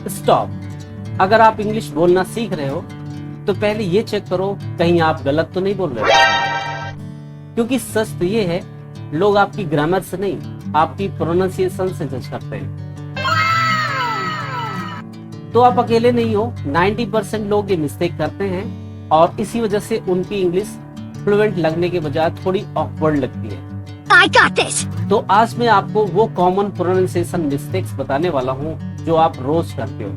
Stop. अगर आप English बोलना सीख रहे हो तो पहले ये चेक करो कहीं आप गलत तो नहीं बोल रहे हो, क्योंकि सच तो ये है लोग आपकी ग्रामर से नहीं आपकी प्रोनाउंसिएशन से जज करते हैं। तो आप अकेले नहीं हो, 90% लोग ये मिस्टेक करते हैं और इसी वजह से उनकी इंग्लिश फ्लुएंट लगने के बजाय थोड़ी ऑकवर्ड लगती है। I got this. तो आज मैं आपको वो कॉमन प्रोनाउंसिएशन मिस्टेक्स बताने वाला हूँ जो आप रोज करते हो,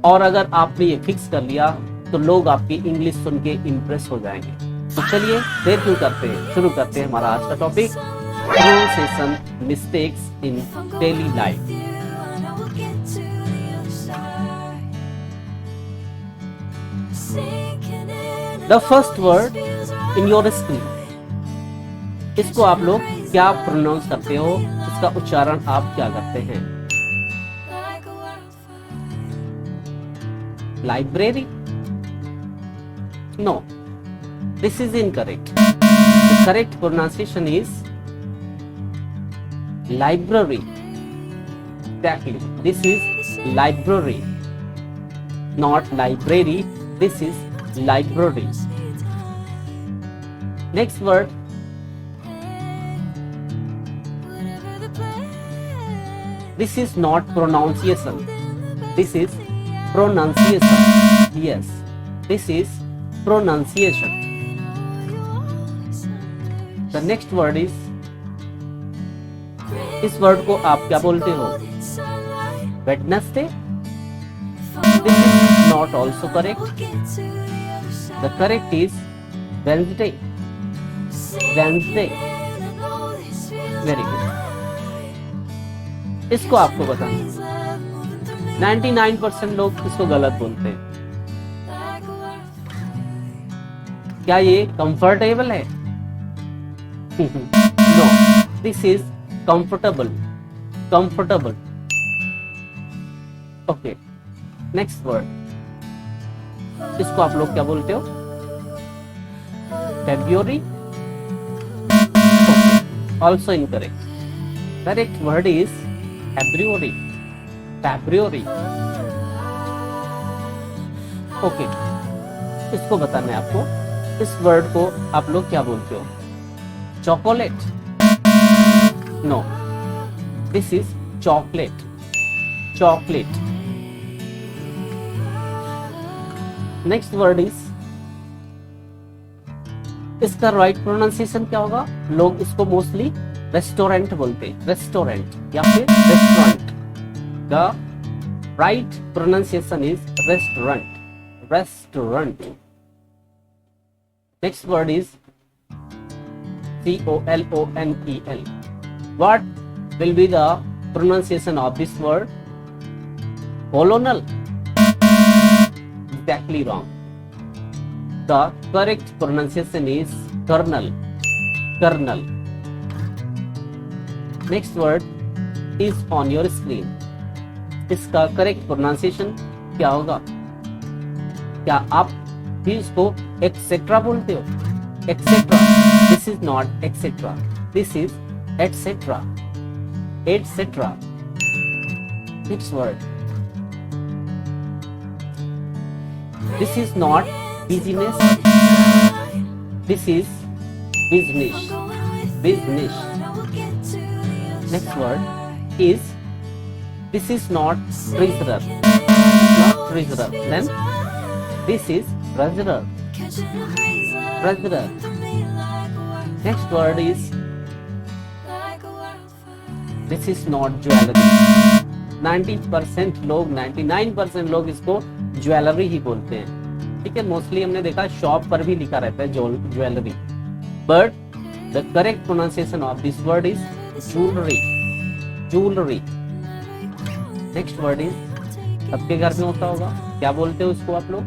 और अगर आपने ये फिक्स कर लिया तो लोग आपकी इंग्लिश सुन के इम्प्रेस हो जाएंगे। तो चलिए देर क्यों करते हैं, शुरू करते हैं हमारा आज का topic, pronunciation mistakes in daily life. The first word in your screen, इसको आप लोग क्या प्रोनाउंस करते हो, इसका उच्चारण आप क्या करते हैं? Library? No, this is incorrect. The correct pronunciation is library. Exactly, this is library, not library. This is library. Next word. This is not pronunciation. This is pronunciation. Yes, this is pronunciation. The next word is, इस word को आप क्या बोलते हो? Wednesday? This is not also correct. The correct is Wednesday. Wednesday. Very good. इसको आपको बताना, 99% लोग इसको गलत बोलते हैं। क्या ये कंफर्टेबल है? No, this is comfortable. Comfortable. Okay, next word, इसको आप लोग क्या बोलते हो? February? Also incorrect. Correct word is February. February. Okay, इसको बताना है आपको, इस वर्ड को आप लोग क्या बोलते हो? Chocolate? No, this is chocolate. Chocolate. Next word is, इसका राइट प्रोनाउंसिएशन क्या होगा? लोग इसको मोस्टली रेस्टोरेंट बोलते हैं, रेस्टोरेंट या फिर restaurant. The right pronunciation is restaurant. Restaurant. Next word is COLONEL. What will be the pronunciation of this word? Colonel? Exactly wrong. The correct pronunciation is colonel. Colonel. Next word is on your screen. इसका correct pronunciation क्या होगा? क्या आप भी इसको etcetera बोलते हो? Etcetera. This is not etcetera, this is etcetera. Etcetera. Next word, this is not business, this is business. Business. Next word is, this is not treasurer. Not treasurer. Then this is treasurer. Treasurer. Next word is, this is not jewelry. 90% लोग, 99% लोग इसको jewellery ही बोलते हैं। ठीक है, mostly हमने देखा shop पर भी लिखा रहता है jewellery, but the correct pronunciation of this word is jewelry. Jewelry. Next word is, सबके घर में होता होगा, क्या बोलते हो इसको आप लोग?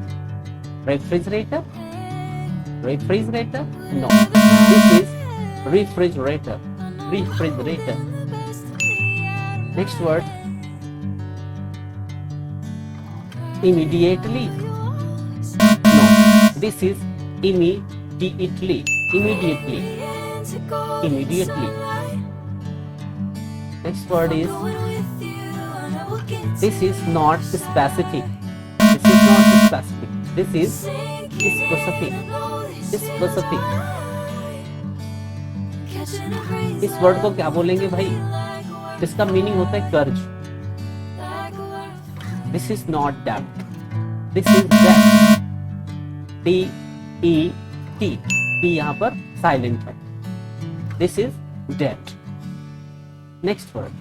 Refrigerator? Refrigerator? No, this is refrigerator. Refrigerator. Next word, immediately? No, this is immediately. Immediately. Immediately. Next word is This is not specific. This is not specific. This is specific. Specific. इस word को क्या बोलेंगे भाई? इसका meaning होता है कर्ज. This is not debt. This is debt. D-E-T. P यहाँ पर साइलेंट है. This is debt. Next word,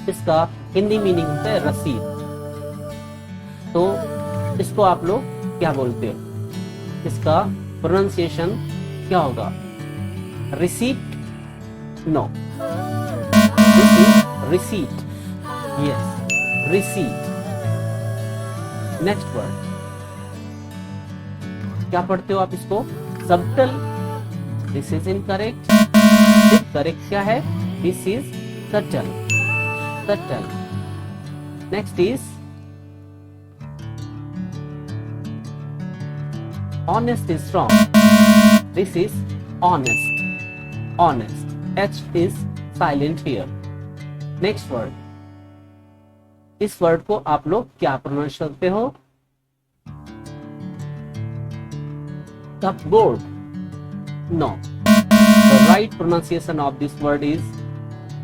इसका हिंदी मीनिंग होता है रसीद. तो इसको आप लोग क्या बोलते हो? इसका प्रोनाउंसिएशन क्या होगा? Receipt? No, this is receipt. Yes, receipt. Next word, क्या पढ़ते हो आप इसको? Subtle. This is incorrect. Correct क्या है? This is subtle. Subtle. Next is honest is strong. This is honest. Honest. H is silent here. Next word. इस word को आप लोग क्या प्रोनाउंस करते हो? Cupboard. No. The right pronunciation of this word is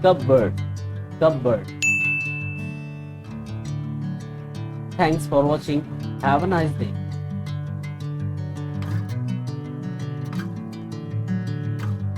cupboard. Cupboard. Thanks for watching. Have a nice day.